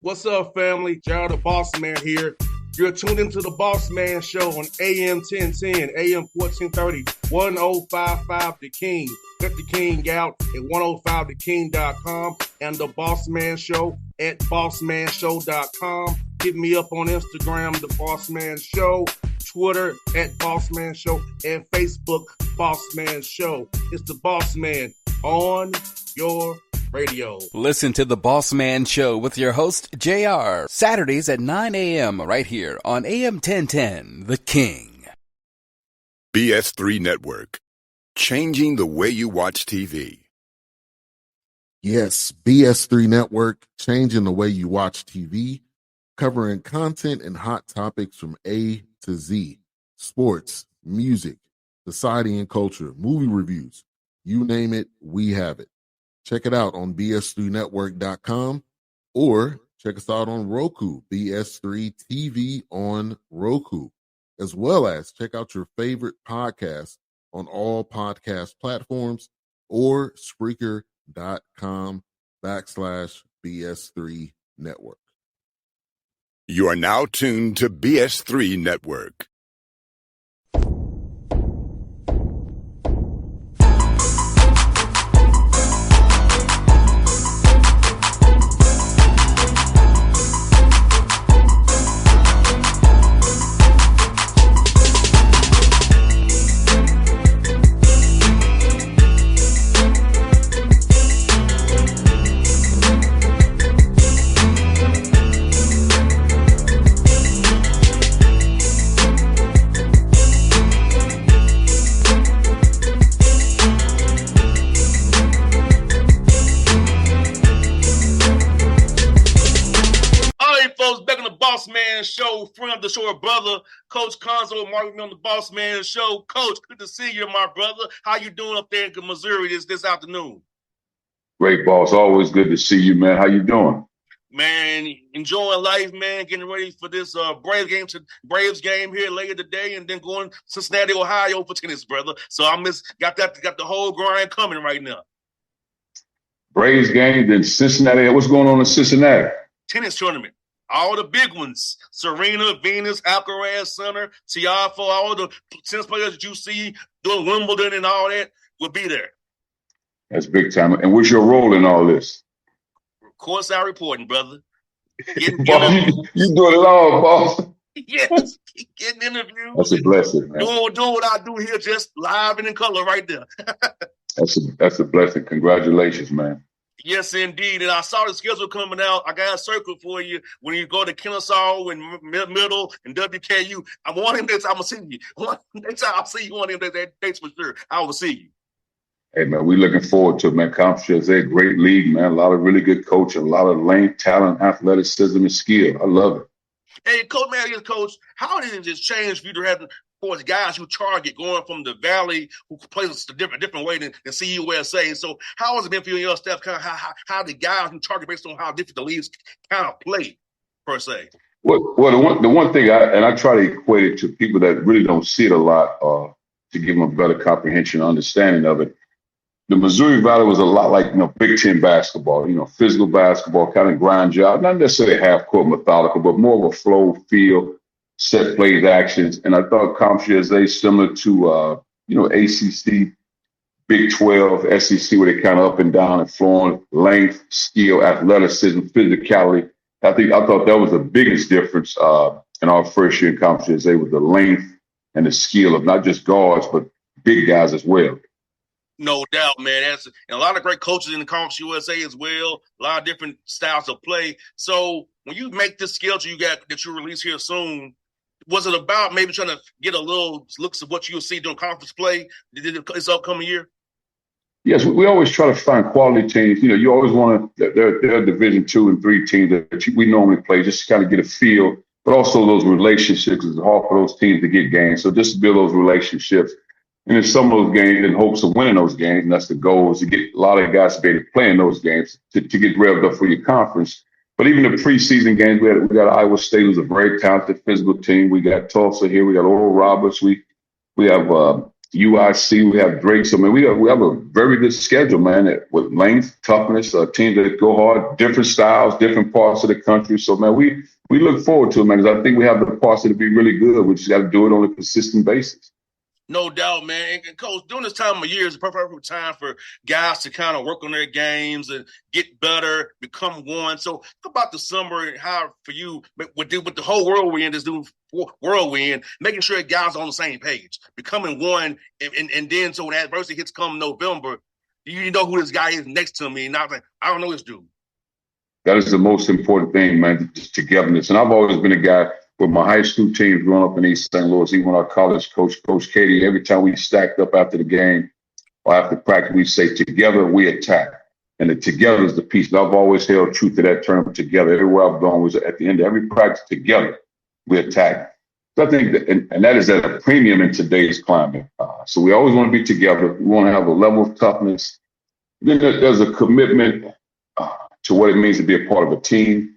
What's up, family? Gerald the Bossman here. You're tuned into the Bossman Show on AM 1010, AM 1430, 1055 The King. Let the King out at 105theking.com and the Bossman Show at bossmanshow.com. Hit me up on Instagram, The Bossman Show, Twitter at Bossman Show, and Facebook, Bossman Show. It's the Bossman on your radio. Listen to the Bossman Show with your host, JR, Saturdays at 9 a.m. right here on AM 1010, The King. BS3 Network, changing the way you watch TV. Yes, BS3 Network, changing the way you watch TV, covering content and hot topics from A to Z, sports, music, society and culture, movie reviews, you name it, we have it. Check it out on bs3network.com or check us out on Roku, BS3 TV on Roku, as well as check out your favorite podcast on all podcast platforms or Spreaker.com/BS3 Network. You are now tuned to BS3 Network. Show, friend of the show, brother, Coach Cuonzo, Martin on the Bossman Show. Coach, good to see you, my brother. How you doing up there in Missouri this afternoon? Great, boss. Always good to see you, man. How you doing? Man, enjoying life, man. Getting ready for this Braves game here later today, and then going to Cincinnati, Ohio for tennis, brother. So got the whole grind coming right now. Braves game, then Cincinnati. What's going on in Cincinnati? Tennis tournament. All the big ones, Serena, Venus, Alcaraz, Center, Tiafoe, all the tennis players that you see doing Wimbledon and all that will be there. That's big time. And what's your role in all this? Courtside reporting, brother. Boss, you doing it all, boss. Yes, getting interviews. That's a blessing, man. Doing what I do here, just live and in color right there. That's a blessing. Congratulations, man. Yes, indeed. And I saw the schedule coming out. I got a circle for you when you go to Kennesaw and Middle and WKU. I'm one of them dates I'm going to see you. Next time I'll see you one of them dates for sure. I will see you. Hey, man, we're looking forward to it, man. Conference is a great league, man. A lot of really good coaching, a lot of length, talent, athleticism, and skill. I love it. Hey, Coach, how did it just change for you to have for guys who target going from the Valley who plays a different way than CUSA? So how has it been for you and your staff? Kind of how the guys who target based on how different the leagues kind of play, per se? Well, the one thing I try to equate it to people that really don't see it a lot to give them a better comprehension and understanding of it. The Missouri Valley was a lot like, Big Ten basketball, physical basketball, kind of grind job, not necessarily half court methodical, but more of a flow, feel, set plays, actions. And I thought Conference USA similar to, ACC, Big 12, SEC, where they kind of up and down and flowing, length, skill, athleticism, physicality. I thought that was the biggest difference in our first year in Conference USA with the length and the skill of not just guards, but big guys as well. No doubt, man. And a lot of great coaches in the Conference USA as well. A lot of different styles of play. So when you make this schedule that you release here soon, was it about maybe trying to get a little looks of what you'll see during conference play this upcoming year? Yes, we always try to find quality teams. You always want to. There are Division II and III teams that we normally play just to kind of get a feel, but also those relationships. It's hard for those teams to get games. So just to build those relationships. And in some of those games, in hopes of winning those games, and that's the goal, is to get a lot of guys to be able to play in those games to get revved up for your conference. But even the preseason games, we got Iowa State, who's a very talented physical team. We got Tulsa here. We got Oral Roberts. We have UIC, we have Drake. So, man, we have a very good schedule, man, with length, toughness, teams that go hard, different styles, different parts of the country. So, man, we look forward to it, man, because I think we have the capacity to be really good. We just got to do it on a consistent basis. No doubt, man. And Coach, during this time of year is the perfect time for guys to kind of work on their games and get better, become one. So talk about the summer and how for you, with the whole world we're in, this new world we're in, making sure guys are on the same page, becoming one. And then so when adversity hits come November, you know who this guy is next to me. And not like, I don't know this dude. That is the most important thing, man, just togetherness. And I've always been a guy with my high school teams growing up in East St. Louis, even our college coach, Coach Katie, every time we stacked up after the game or after practice, we say, together we attack. And the together is the piece. And I've always held true to that term, together. Everywhere I've gone was at the end of every practice, together we attack. So I think that, and that is at a premium in today's climate. So we always want to be together. We want to have a level of toughness. Then there's a commitment to what it means to be a part of a team.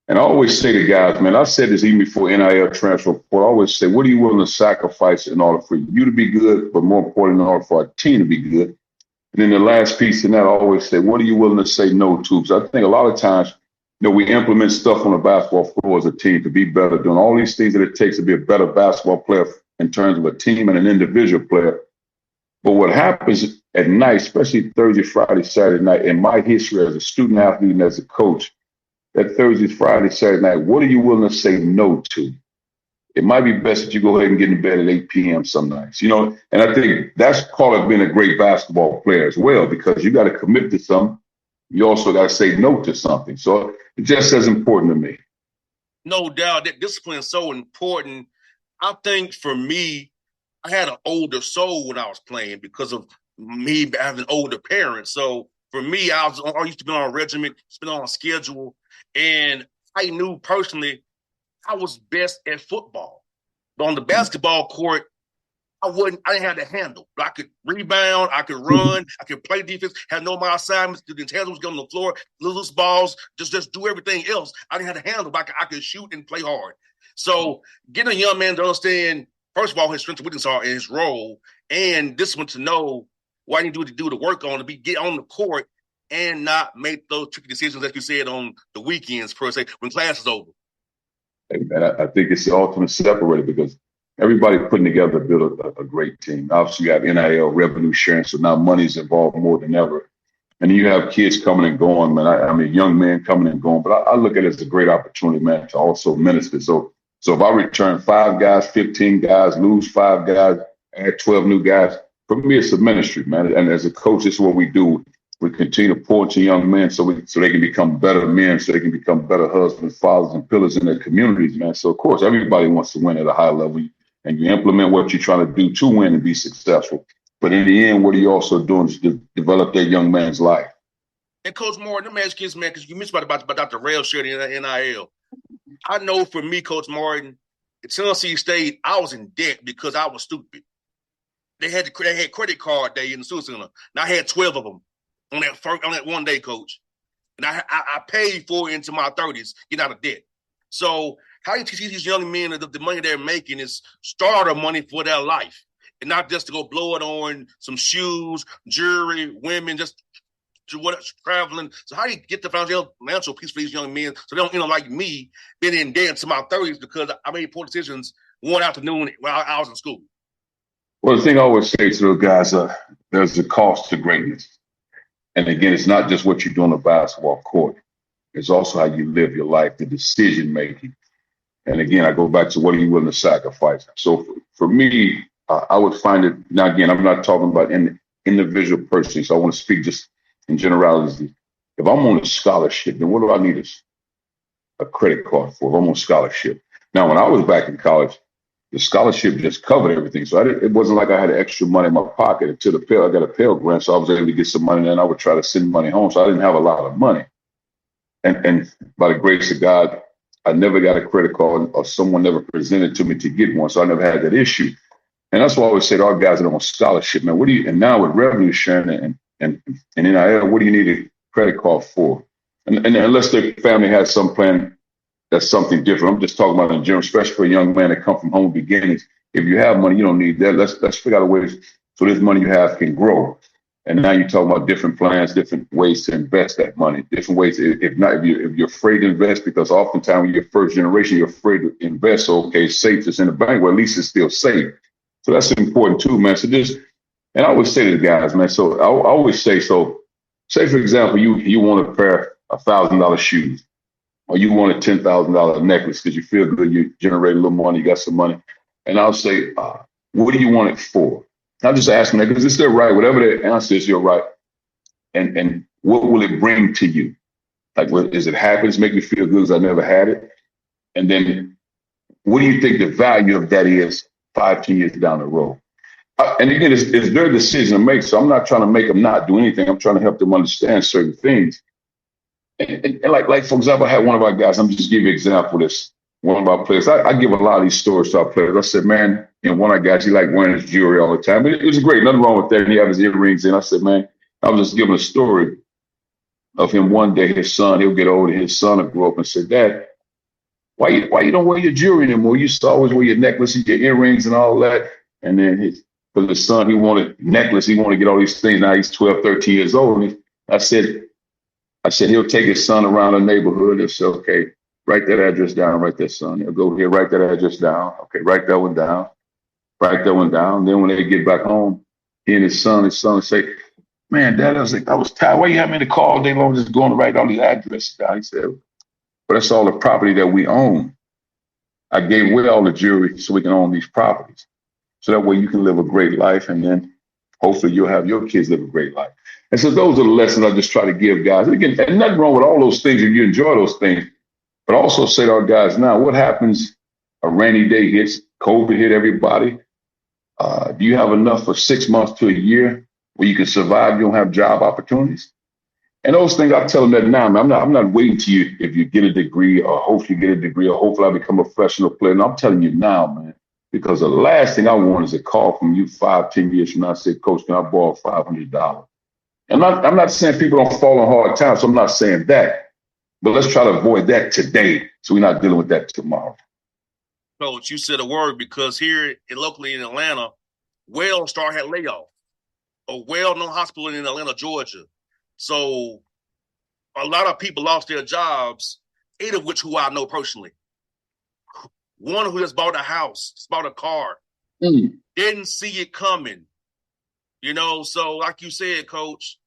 And I always say to guys, man, I said this even before NIL transfer report, I always say, what are you willing to sacrifice in order for you to be good, but more important, in order for our team to be good? And then the last piece in that, I always say, what are you willing to say no to? Because I think a lot of times, we implement stuff on the basketball floor as a team to be better, doing all these things that it takes to be a better basketball player in terms of a team and an individual player. But what happens at night, especially Thursday, Friday, Saturday night, in my history as a student athlete and as a coach, that Thursday, Friday, Saturday night, what are you willing to say no to? It might be best that you go ahead and get in bed at 8 p.m. some nights, And I think that's part of being a great basketball player as well, because you got to commit to something. You also got to say no to something. So it's just as important to me. No doubt that discipline is so important. I think for me, I had an older soul when I was playing because of me having older parents. So for me, I used to be on a regimen, been on a schedule. And I knew personally I was best at football. But on the basketball court, I didn't have the handle. I could rebound, I could run, I could play defense, had no my assignments, do the intangibles, get on the floor, loose balls, just do everything else. I didn't have the handle, but I could shoot and play hard. So getting a young man to understand, first of all, his strengths and weaknesses are in his role, and this one to know what I need to do the work on to get on the court and not make those tricky decisions, like you said, on the weekends, per se, when class is over. Hey, man, I think it's the ultimate separator because everybody putting together to build a great team. Obviously, you have NIL revenue sharing, so now money's involved more than ever. And you have kids coming and going, man. I mean, young men coming and going. But I look at it as a great opportunity, man, to also minister. So if I return 5 guys, 15 guys, lose 5 guys, add 12 new guys, for me, it's a ministry, man. And as a coach, this is what we do. We continue to pour into young men so they can become better men, so they can become better husbands, fathers, and pillars in their communities, man. So, of course, everybody wants to win at a high level, and you implement what you're trying to do to win and be successful. But in the end, what are you also doing to develop that young man's life? And Coach Martin, let me ask you this, man, because you mentioned about the rail share in NIL. I know for me, Coach Martin, at Tennessee State, I was in debt because I was stupid. They had credit card day in the student center, and I had 12 of them. On that one day, Coach. And I paid for it into my 30s, get out of debt. So how do you teach these young men that the money they're making is starter money for their life and not just to go blow it on some shoes, jewelry, women, just traveling. So how do you get the financial piece for these young men so they don't end up like me, being in debt into my 30s because I made poor decisions one afternoon while I was in school? Well, the thing I always say to those guys, there's a cost to greatness. And again, it's not just what you do on the basketball court. It's also how you live your life, the decision making. And again, I go back to what are you willing to sacrifice? So for me, I would find it, now again, I'm not talking about an individual person, so I want to speak just in generality. If I'm on a scholarship, then what do I need a credit card for if I'm on scholarship? Now, when I was back in college, the scholarship just covered everything. So it wasn't like I had extra money in my pocket until I got a Pell Grant. So I was able to get some money, and then I would try to send money home. So I didn't have a lot of money. And by the grace of God, I never got a credit card or someone never presented to me to get one. So I never had that issue. And that's why I always say to our guys that are on scholarship, man, and now with revenue sharing and NIL, what do you need a credit card for? And unless their family has some plan, that's something different. I'm just talking about in general, especially for a young man that come from humble beginnings. if you have money, you don't need that. Let's figure out a way so this money you have can grow. And now you're talking about different plans, different ways to invest that money, different ways. If you're afraid to invest, because oftentimes when you're first generation, you're afraid to invest. So, okay, safe is in the bank. Well, at least it's still safe. So that's important too, man. So and I always say to the guys, man, so I always say, so say, for example, you want a pair of $1,000 shoes, or you want a $10,000 necklace because you feel good, you generate a little money, you got some money. And I'll say, what do you want it for? I'll just ask them that because it's their right. Whatever their answer is, you're right. And what will it bring to you? Like, is it happiness, make me feel good because I never had it? And then what do you think the value of that is 5, 10 years down the road? And again, it's their decision to make. So I'm not trying to make them not do anything. I'm trying to help them understand certain things. And like for example, I had one of our guys, I'm just giving you an example of this. One of our players, I give a lot of these stories to our players. I said, man, one of our guys, he liked wearing his jewelry all the time. It was great, nothing wrong with that. And he had his earrings in. I said, man, I was just giving a story of him one day, his son, he'll get older, his son will grow up and say, Dad, why you don't wear your jewelry anymore? You used to always wear your necklaces, your earrings and all that. And then for his son, he wanted necklace, he wanted to get all these things. Now he's 12, 13 years old. And I said, he'll take his son around the neighborhood and say, okay, write that address down, write that, son. He'll go here, write that address down. Okay, write that one down, write that one down. Then when they get back home, he and his son say, man, Dad, I was tired. Why you have me in the car all day long just going to write all these addresses down? He said, but that's all the property that we own. I gave away all the jewelry so we can own these properties. So that way you can live a great life, and then hopefully you'll have your kids live a great life. And so those are the lessons I just try to give guys. And again, and nothing wrong with all those things if you enjoy those things. But also say to our guys now, what happens a rainy day hits, COVID hit everybody? Do you have enough for 6 months to a year where you can survive? You don't have job opportunities? And those things, I tell them that now, man. I'm not waiting to you if you get a degree or hopefully get a degree or hopefully I become a professional player. And I'm telling you now, man, because the last thing I want is a call from you 5, 10 years from now. I say, Coach, can I borrow $500? And I'm not saying people don't fall on hard times, so I'm not saying that. But let's try to avoid that today so we're not dealing with that tomorrow. Coach, you said a word because here locally in Atlanta, Wellstar had layoff. A well-known hospital in Atlanta, Georgia. So a lot of people lost their jobs, 8 of which who I know personally. One who just bought a house, bought a car, didn't see it coming. So like you said, Coach,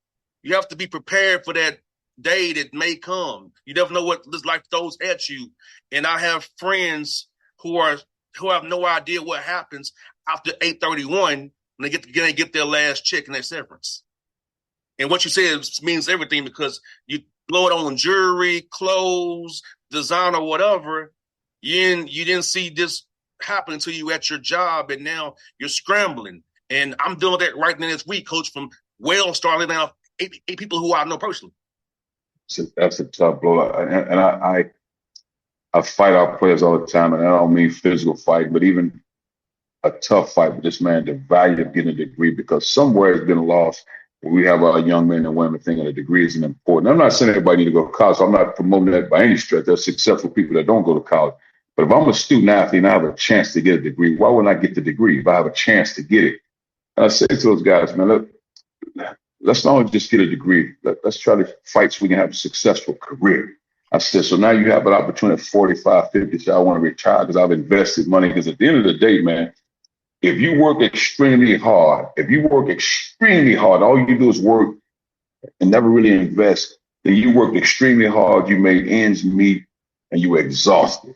you have to be prepared for that day that may come. You never know what this life throws at you. And I have friends who have no idea what happens after 8/31 when they get their last check and their severance. And what you said means everything because you blow it on jewelry, clothes, design, or whatever. You didn't see this happen to you at your job, and now you're scrambling. And I'm doing that right now this week, Coach, from Wellstar, living out 8 people who I know personally. That's a tough blow. And I fight our players all the time, and I don't mean physical fight, but even a tough fight with this man, the value of getting a degree, because somewhere it's been lost. We have our young men and women thinking a degree isn't important. I'm not saying everybody need to go to college. So I'm not promoting that by any stretch. There's successful people that don't go to college. But if I'm a student athlete and I have a chance to get a degree, why wouldn't I get the degree if I have a chance to get it? And I say to those guys, man, look, let's not only just get a degree. Let's try to fight so we can have a successful career. I said, so now you have an opportunity at 45, 50, so I want to retire because I've invested money. Because at the end of the day, man, if you work extremely hard, all you do is work and never really invest, then you worked extremely hard, you made ends meet, and you were exhausted.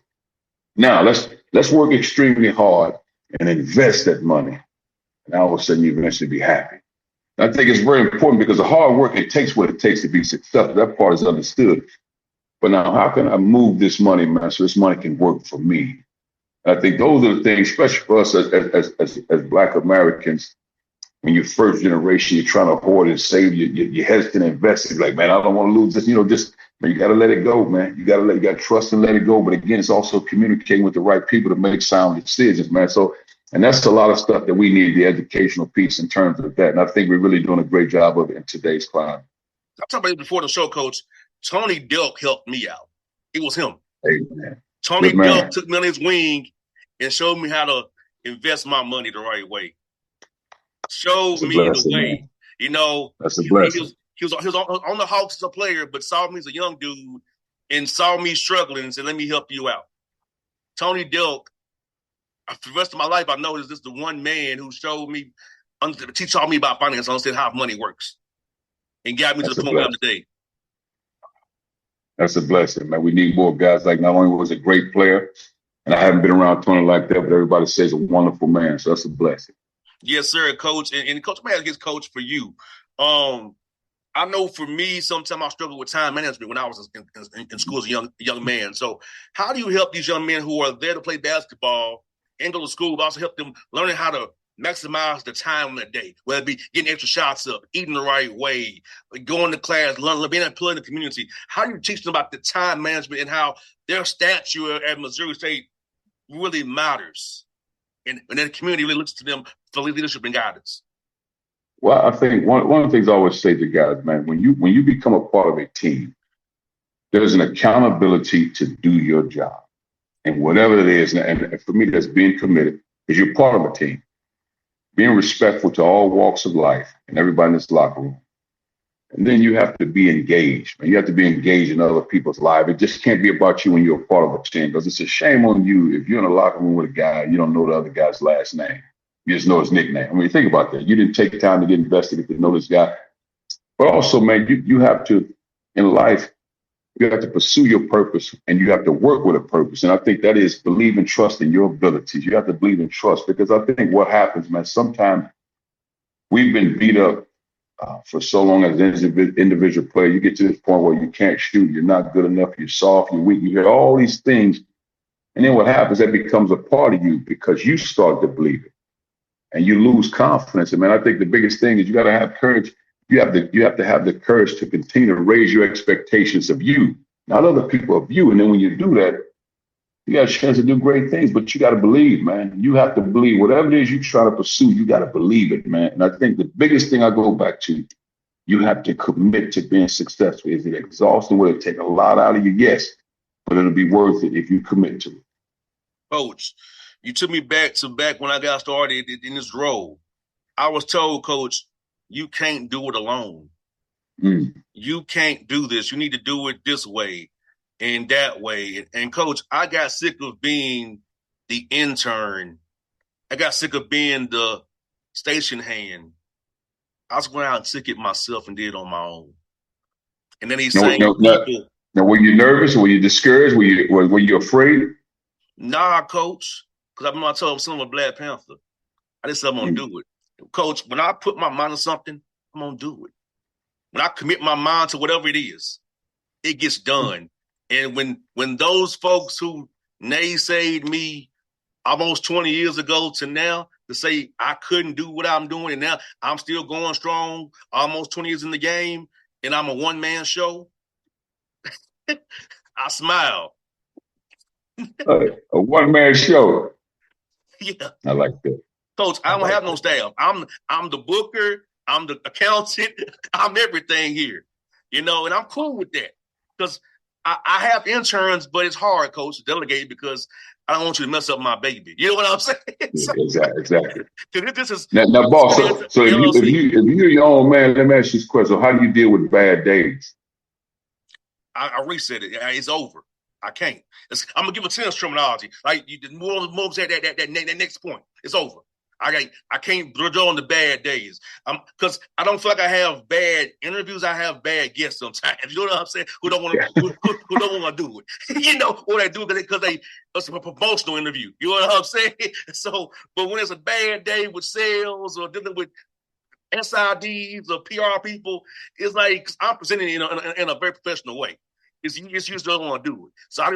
Now, let's work extremely hard and invest that money. And all of a sudden, you eventually be happy. And I think it's very important because the hard work, it takes what it takes to be successful. That part is understood. But now, how can I move this money, man, so this money can work for me? I think those are the things, especially for us as Black Americans. When you're first generation, you're trying to hoard and save. You're hesitant to invest. You're like, man, I don't want to lose this. Man, you got to let it go, man. You got to trust and let it go. But again, it's also communicating with the right people to make sound decisions, man. So, and that's a lot of stuff that we need, the educational piece in terms of that. And I think we're really doing a great job of it in today's climate. I talked about it before the show, Coach. Tony Delk helped me out. It was him. Hey, man. Tony Delk took me on his wing and showed me how to invest my money the right way. Showed That's a me the blessing, way. man. You know, That's a he blessing. was on the Hawks as a player, but saw me as a young dude and saw me struggling and said, "Let me help you out." Tony Delk, for the rest of my life, I know this is the one man who showed me, he taught me about finance, understand how money works, and got me to That's the a point where I'm blessing. today. That's a blessing, man. We need more guys like not only was a great player, and I haven't been around Tony like that, but everybody says a wonderful man. So that's a blessing. Yes, sir, Coach. And Coach, may I get Coach for you. I know for me, sometimes I struggle with time management when I was in school as a young man. So how do you help these young men who are there to play basketball and go to school, but also help them learning how to maximize the time in the day, whether it be getting extra shots up, eating the right way, going to class, learning, being a player in the community? How do you teach them about the time management and how their stature at Missouri State really matters? And that community really looks to them for leadership and guidance. Well, I think one of the things I always say to guys, man, when you become a part of a team, there's an accountability to do your job. And whatever it is, and for me, that's being committed, is you're part of a team. Being respectful to all walks of life and everybody in this locker room. And then you have to be engaged. Man. You have to be engaged in other people's lives. It just can't be about you when you're a part of a team, because it's a shame on you if you're in a locker room with a guy, you don't know the other guy's last name. You just know his nickname. I mean, think about that. You didn't take time to get invested to know this guy. But also, man, you have to, in life, you have to pursue your purpose and you have to work with a purpose. And I think that is believe and trust in your abilities. You have to believe and trust, because I think what happens, man, sometimes we've been beat up for so long as an individual player. You get to this point where you can't shoot, you're not good enough, you're soft, you're weak, you hear all these things. And then what happens, that becomes a part of you because you start to believe it and you lose confidence. And man, I think the biggest thing is you got to have courage. You have to have the courage to continue to raise your expectations of you, not other people, of you. And then when you do that, you got a chance to do great things, but you got to believe, man. You have to believe whatever it is you try to pursue. You got to believe it, man. And I think the biggest thing I go back to, you have to commit to being successful. Is it exhausting? Will it take a lot out of you? Yes, but it'll be worth it if you commit to it. Coach, you took me back when I got started in this role. I was told, Coach, you can't do it alone. You can't do this. You need to do it this way and that way. And Coach, I got sick of being the intern. I got sick of being the station hand. I was going out and took it myself and did it on my own. And then these same people. Now, were you nervous? Were you discouraged? Were you afraid? Nah, Coach, because I remember I told him I'm a Black Panther. I just said I'm going to do it. Coach, when I put my mind on something, I'm going to do it. When I commit my mind to whatever it is, it gets done. And when those folks who naysayed me almost 20 years ago to now to say I couldn't do what I'm doing, and now I'm still going strong, almost 20 years in the game, and I'm a one-man show, I smile. A one-man show. Yeah. I like that. Coach, I don't have no staff. I'm the booker. I'm the accountant. I'm everything here, and I'm cool with that because I have interns, but it's hard, Coach, to delegate because I don't want you to mess up my baby. You know what I'm saying? Yeah, exactly. This is now, boss. So if you're your own man, let me ask you this question: so how do you deal with bad days? I reset it. It's over. I can't. I'm gonna give a tennis terminology. Like you moves at that next point. It's over. I can't dwell on the bad days. Because I don't feel like I have bad interviews. I have bad guests sometimes. You know what I'm saying? Who don't want to who don't want to do it? Or they do it because it's a promotional interview. You know what I'm saying? So, but when it's a bad day with sales or dealing with SIDs or PR people, it's like I'm presenting in a very professional way. It's usually don't want to do it. So I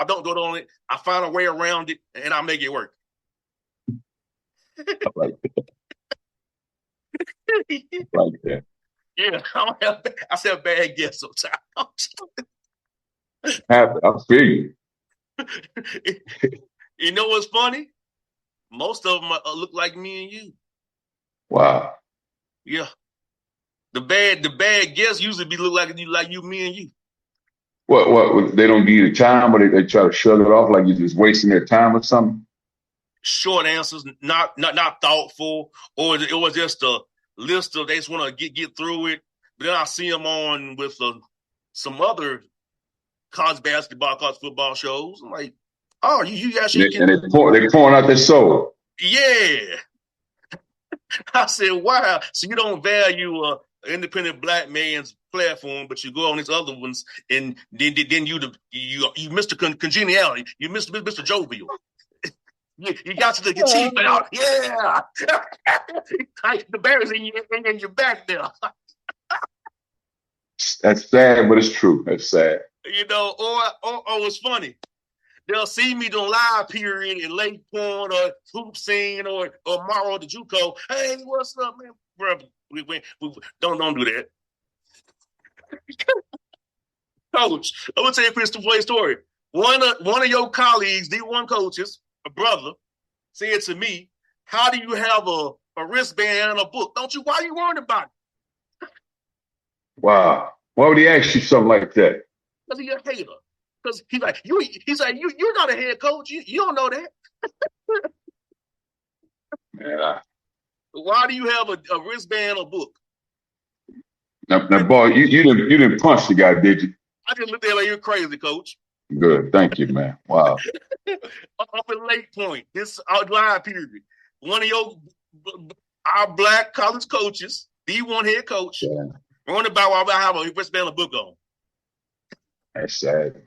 don't go on it. I find a way around it and I make it work. I like that. Yeah, I said bad guess sometimes. I feel you. You know what's funny? Most of them look like me and you. Wow. Yeah. The bad guess usually look like you, me and you. What? They don't give you the time, or they try to shut it off like you're just wasting their time or something? short answers, not thoughtful, or it was just a list of they just want to get through it. But then I see them on with some other college basketball, college football shows. I'm like, oh, you actually can. And they're pouring out their soul. Yeah. I said, wow. So you don't value an independent black man's platform, but you go on these other ones, and then you miss the congeniality. You miss Mr. Jovial. You got your teeth out. Yeah. The bear's in your back there. That's sad, but it's true. That's sad. You know, or it's funny. They'll see me doing live period in Lake Point or Hoop Scene or Morrow the JUCO. Hey, what's up, man? Bro, we don't do that. Coach, I'm gonna tell you a Christopher story. One of your colleagues, D1 coaches, a brother, said to me, "How do you have a wristband and a book? Why are you worried about it?" Wow. Why would he ask you something like that? Because he's a hater. Because he's like, you're not a head coach. You don't know that. Yeah. Why do you have a wristband or book? Now, boy, you didn't punch the guy, did you? I just looked at him like, you're crazy, coach. Good. Thank you, man. Wow. Up in Lake Point, this live period. One of our black college coaches, D1 head coach, wrote about why I have a wristband or book on. That's sad.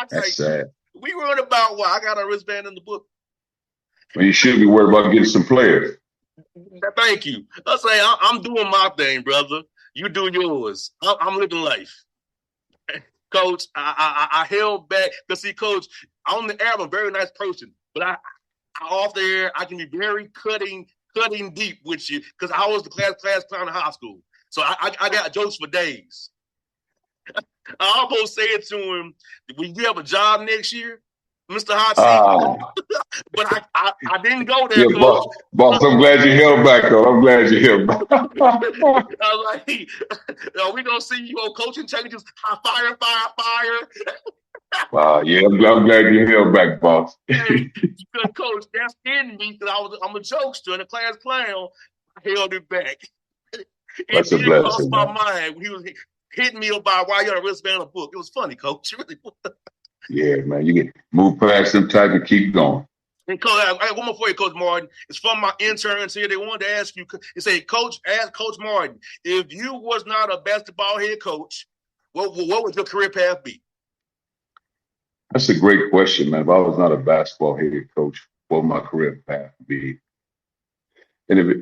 That's sad. We worried about why I got a wristband in the book. Well, you should be worried about getting some players. Thank you. I say I'm doing my thing, brother. You do yours. I'm living life. Coach, I held back. Because see, Coach, on the air, I'm a very nice person. But I off the air, I can be very cutting deep with you because I was the class clown in high school. So I got jokes for days. I almost said to him, "Will you have a job next year, Mr. Hot Seat?" But I didn't go there. Yeah, boss, I'm glad you held back, though. I'm glad you held back. I was like, we gonna see you on coaching changes. Fire. Wow, yeah, I'm glad you held back, boss. Hey, because coach, that's in me because I'm a jokester and a class clown. I held it back. That's a blessing. Crossed my mind when he was hitting me about why you got a wristband a book. It was funny, coach. It really was. Yeah, man, you can move past them type and keep going. And coach, I got one more for you, Coach Martin. It's from my interns here. They wanted to ask you. They say, Coach, ask Coach Martin, if you was not a basketball head coach, what would your career path be? That's a great question, man. If I was not a basketball head coach, what would my career path be? And of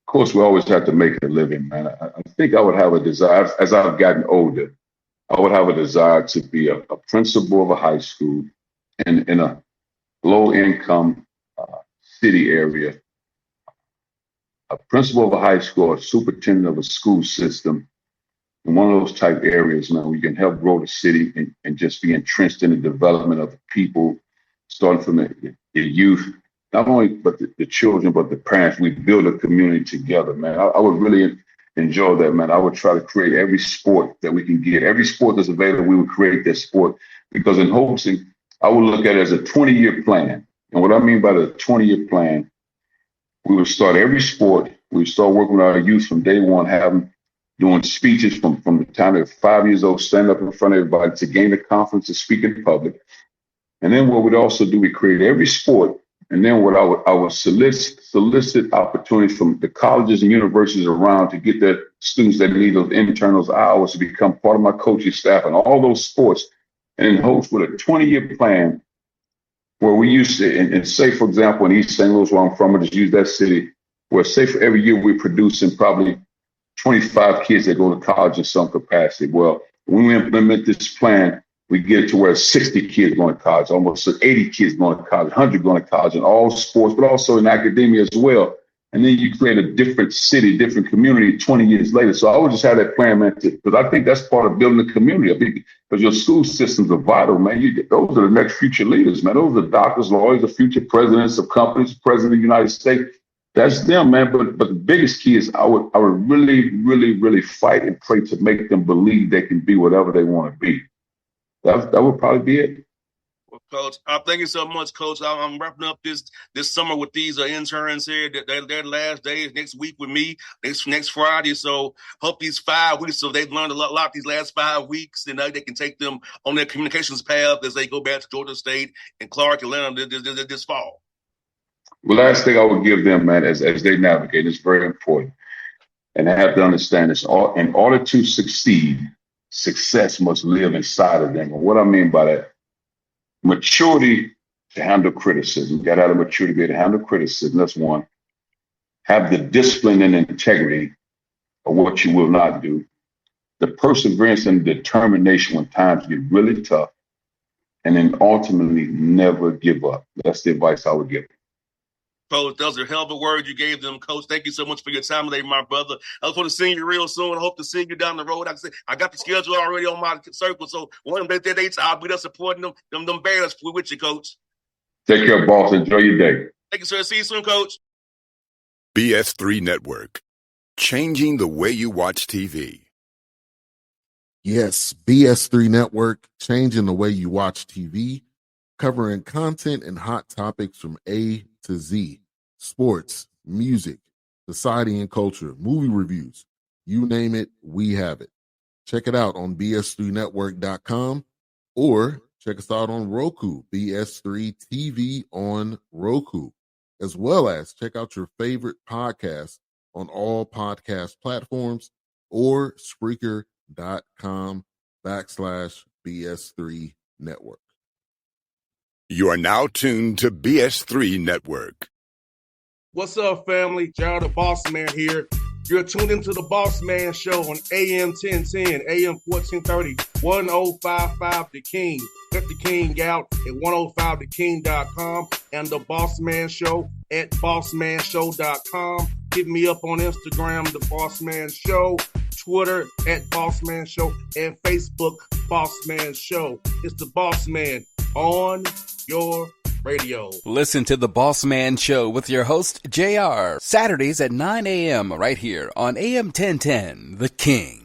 course, we always have to make a living, man. I think I would have a desire, as I've gotten older, I would have a desire to be a principal of a high school in a low-income city area, a principal of a high school, a superintendent of a school system, in one of those type areas, man, where you can help grow the city and just be entrenched in the development of the people, starting from the youth, not only but the children, but the parents. We build a community together, man. I would really enjoy that, man. I would try to create every sport that we can get. Every sport that's available, we would create that sport. Because in hosting, I would look at it as a 20-year plan. And what I mean by the 20-year plan, we would start every sport. We would start working with our youth from day one, doing speeches from the time they're 5 years old, stand up in front of everybody to gain a confidence to speak in public. And then what we'd also do, we create every sport. And then what I would solicit opportunities from the colleges and universities around to get the students that need those internals hours to become part of my coaching staff and all those sports. And host with a 20-year plan where we used to, and say, for example, in East St. Louis, where I'm from, I just use that city, where say for every year we're producing probably 25 kids that go to college in some capacity. Well, when we implement this plan, we get it to where 60 kids going to college, almost 80 kids going to college, 100 going to college in all sports, but also in academia as well. And then you create a different city, different community 20 years later. So I would just have that plan, man, because I think that's part of building a community. Because your school systems are vital, man. Those are the next future leaders, man. Those are doctors, lawyers, the future presidents of companies, president of the United States. That's them, man. But the biggest key is I would really, really, really fight and pray to make them believe they can be whatever they want to be. That would probably be it. Well, Coach, thank you so much, Coach. I'm wrapping up this summer with these interns here. Their last day is next week with me, next Friday. So hope these 5 weeks, so they've learned a lot these last 5 weeks, and they can take them on their communications path as they go back to Georgia State and Clark Atlanta this fall. The last thing I would give them, man, as they navigate, is very important. And they have to understand this. In order to succeed, success must live inside of them. And what I mean by that, maturity to handle criticism. You got to have the maturity to be able to handle criticism. That's one. Have the discipline and integrity of what you will not do. The perseverance and determination when times get really tough. And then ultimately never give up. That's the advice I would give them. Coach, those are hell of a words you gave them, Coach. Thank you so much for your time today, my brother. I look forward to seeing you real soon. I hope to see you down the road. Like I said, I got the schedule already on my circle, so one of them dates I'll be there supporting them Bears with you, Coach. Take care, boss. Enjoy your day. Thank you, sir. See you soon, Coach. BS3 Network, changing the way you watch TV. Yes, BS3 Network, changing the way you watch TV, covering content and hot topics from A to Z. Sports, music, society and culture, movie reviews, you name it, we have it. Check it out on bs3network.com or check us out on Roku, BS3 TV on Roku, as well as check out your favorite podcast on all podcast platforms or Spreaker.com/BS3 Network. You are now tuned to BS3 Network. What's up, family? Gerald the Bossman here. You're tuned into the Bossman Show on AM 1010, AM 1430, 1055 The King. Let the King out at 105theking.com and the Bossman Show at bossmanshow.com. Hit me up on Instagram, the Bossman Show, Twitter at Bossman Show, and Facebook, Bossman Show. It's the Bossman on your radio. Listen to The Bossman Show with your host, JR, Saturdays at 9 a.m. right here on AM 1010, The King.